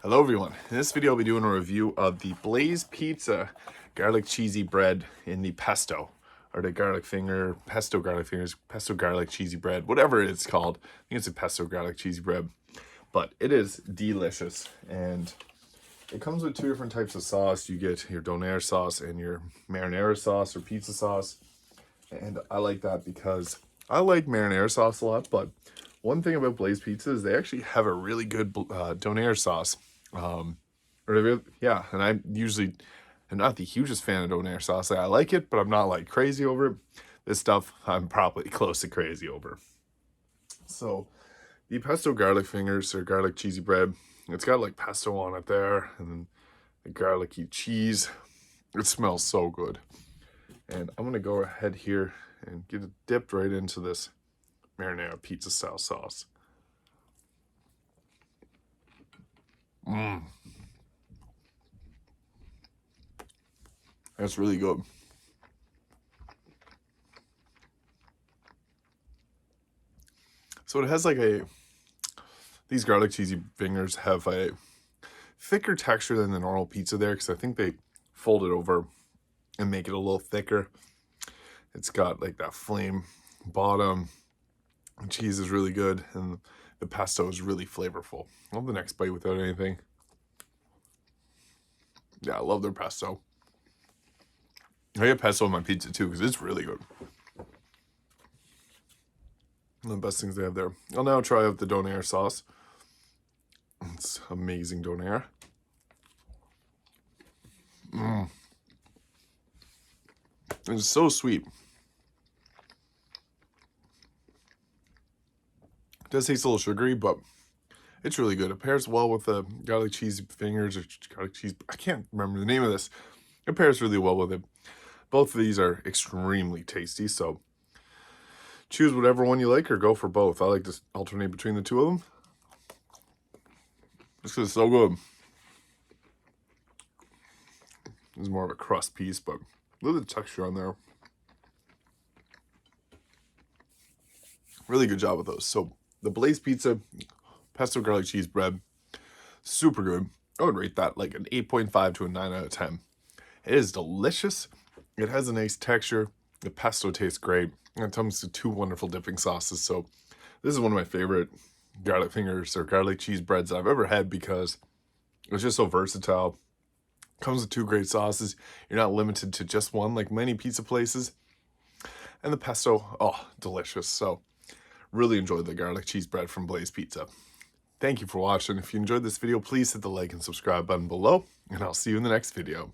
Hello everyone, in this video I'll be doing a review of the Blaze Pizza garlic cheesy bread in the pesto, or the garlic finger, pesto garlic fingers, pesto garlic cheesy bread, whatever it's called. I think it's a pesto garlic cheesy bread, but it is delicious. And it comes with two different types of sauce. You get your donair sauce and your marinara sauce or pizza sauce. And I like that because I like marinara sauce a lot, but one thing about Blaze Pizza is they actually have a really good donair sauce. And I usually am not the hugest fan of donair sauce. Like, I like it, but I'm not like crazy over it. This stuff I'm probably close to crazy over. So the pesto garlic fingers or garlic cheesy bread, it's got like pesto on it there, and then the garlicky cheese. It smells so good. And I'm gonna go ahead here and get it dipped right into this marinara pizza style sauce. That's really good. So it has like these garlic cheesy fingers have a thicker texture than the normal pizza there, because I think they fold it over and make it a little thicker. It's got like that flame bottom. The cheese is really good, and the pesto is really flavorful. I love the next bite without anything. Yeah, I love their pesto. I get pesto on my pizza too, because it's really good. One of the best things they have there. I'll now try out the donair sauce. It's amazing donair. It's so sweet. It does taste a little sugary, but it's really good. It pairs well with the garlic cheese fingers or garlic cheese. I can't remember the name of this. It pairs really well with it. Both of these are extremely tasty, so choose whatever one you like or go for both. I like to alternate between the two of them. Just because it's so good. This is more of a crust piece, but look at the texture on there. Really good job with those. So the Blaze Pizza pesto garlic cheese bread, super good. I would rate that like an 8.5 to a 9 out of 10. It is delicious. It has a nice texture. The pesto tastes great. And it comes to two wonderful dipping sauces. So this is one of my favorite garlic fingers or garlic cheese breads I've ever had, because it's just so versatile. Comes with two great sauces. You're not limited to just one like many pizza places. And the pesto, oh, delicious. So really enjoyed the garlic cheese bread from Blaze Pizza. Thank you for watching. If you enjoyed this video, please hit the like and subscribe button below, and I'll see you in the next video.